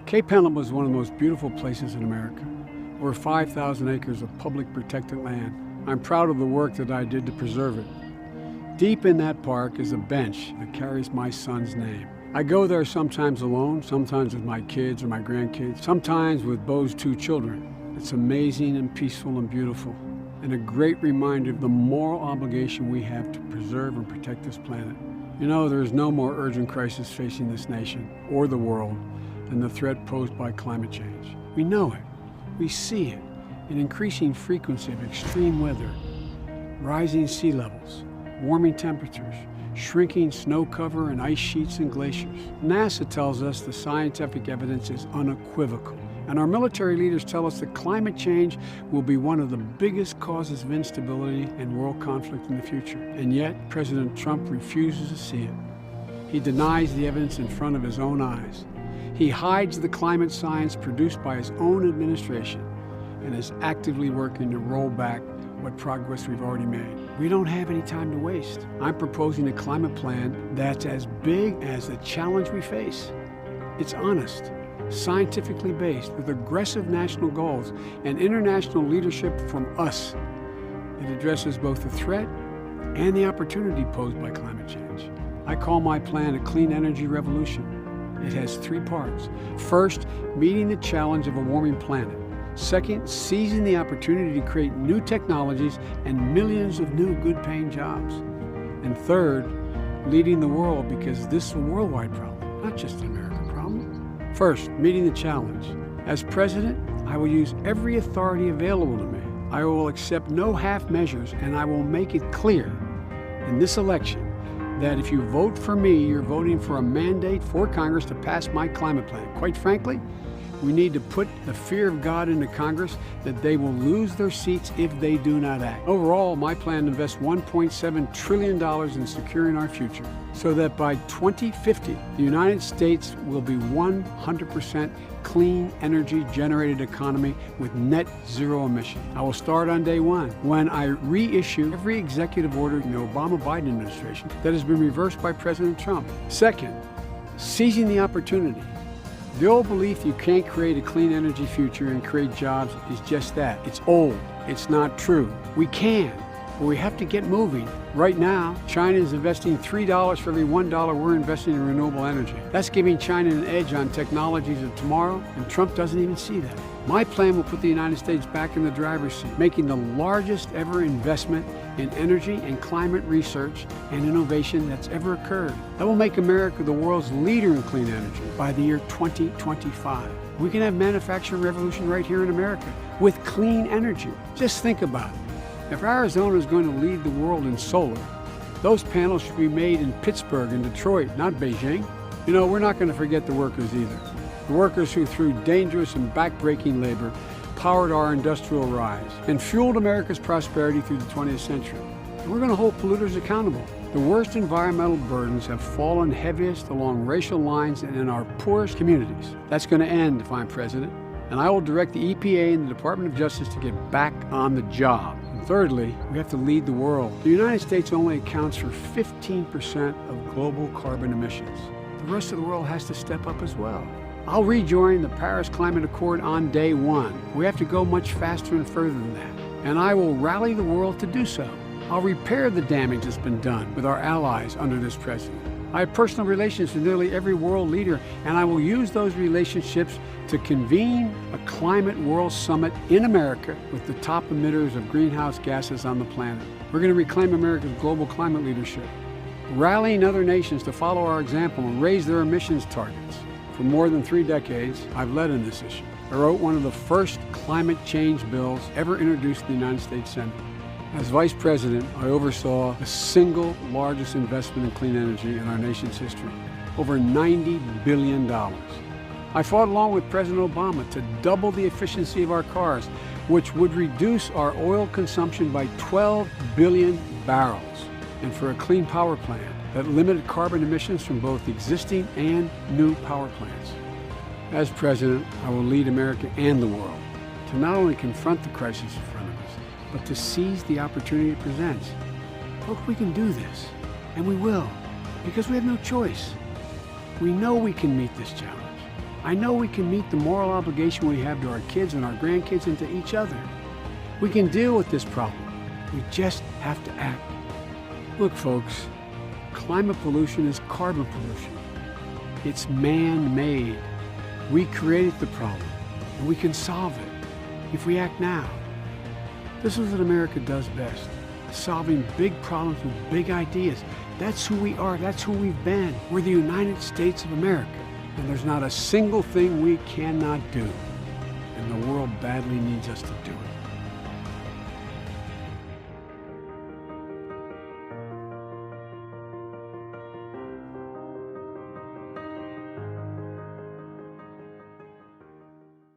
Cape Henlopen was one of the most beautiful places in America. Over 5,000 acres of public protected land. I'm proud of the work that I did to preserve it. Deep in that park is a bench that carries my son's name. I go there sometimes alone, sometimes with my kids or my grandkids, sometimes with Beau's 2 children. It's amazing and peaceful and beautiful, and a great reminder of the moral obligation we have to preserve and protect this planet. You know, there is no more urgent crisis facing this nation or the world than the threat posed by climate change. We know it, we see it, in increasing frequency of extreme weather, rising sea levels, warming temperatures, shrinking snow cover and ice sheets and glaciers. NASA tells us the scientific evidence is unequivocal. And our military leaders tell us that climate change will be one of the biggest causes of instability and world conflict in the future. And yet, President Trump refuses to see it. He denies the evidence in front of his own eyes. He hides the climate science produced by his own administration and is actively working to roll back what progress we've already made. We don't have any time to waste. I'm proposing a climate plan that's as big as the challenge we face. It's honest, scientifically based, with aggressive national goals and international leadership from us. It addresses both the threat and the opportunity posed by climate change. I call my plan a clean energy revolution. It has 3 parts. First, meeting the challenge of a warming planet. Second, seizing the opportunity to create new technologies and millions of new good-paying jobs. And third, leading the world, because this is a worldwide problem, not just an American problem. First, meeting the challenge. As president, I will use every authority available to me. I will accept no half measures, and I will make it clear in this election that if you vote for me, you're voting for a mandate for Congress to pass my climate plan. Quite frankly, we need to put the fear of God into Congress that they will lose their seats if they do not act. Overall, my plan invests $1.7 trillion in securing our future so that by 2050, the United States will be 100% clean energy generated economy with net zero emission. I will start on day 1 when I reissue every executive order in the Obama-Biden administration that has been reversed by President Trump. Second, seizing the opportunity. The old belief you can't create a clean energy future and create jobs is just that. It's old. It's not true. We can, but we have to get moving. Right now, China is investing $3 for every $1 we're investing in renewable energy. That's giving China an edge on technologies of tomorrow, and Trump doesn't even see that. My plan will put the United States back in the driver's seat, making the largest ever investment in energy and climate research and innovation that's ever occurred. That will make America the world's leader in clean energy by the year 2025. We can have manufacturing revolution right here in America with clean energy. Just think about it. If Arizona is going to lead the world in solar, those panels should be made in Pittsburgh and Detroit, not Beijing. You know, we're not going to forget the workers either. The workers who, through dangerous and backbreaking labor, powered our industrial rise and fueled America's prosperity through the 20th century. And we're going to hold polluters accountable. The worst environmental burdens have fallen heaviest along racial lines and in our poorest communities. That's going to end if I'm president, and I will direct the EPA and the Department of Justice to get back on the job. And thirdly, we have to lead the world. The United States only accounts for 15% of global carbon emissions. The rest of the world has to step up as well. I'll rejoin the Paris Climate Accord on day 1. We have to go much faster and further than that, and I will rally the world to do so. I'll repair the damage that's been done with our allies under this president. I have personal relations with nearly every world leader, and I will use those relationships to convene a climate world summit in America with the top emitters of greenhouse gases on the planet. We're going to reclaim America's global climate leadership, rallying other nations to follow our example and raise their emissions targets. For more than 3 decades, I've led in this issue. I wrote one of the first climate change bills ever introduced in the United States Senate. As Vice President, I oversaw the single largest investment in clean energy in our nation's history, over $90 billion. I fought along with President Obama to double the efficiency of our cars, which would reduce our oil consumption by 12 billion barrels, and for a clean power plan that limited carbon emissions from both existing and new power plants. As president, I will lead America and the world to not only confront the crisis in front of us, but to seize the opportunity it presents. Look, we can do this, and we will, because we have no choice. We know we can meet this challenge. I know we can meet the moral obligation we have to our kids and our grandkids and to each other. We can deal with this problem. We just have to act. Look, folks, climate pollution is carbon pollution. It's man-made. We created the problem, and we can solve it if we act now. This is what America does best, solving big problems with big ideas. That's who we are. That's who we've been. We're the United States of America, and there's not a single thing we cannot do, and the world badly needs us to do it.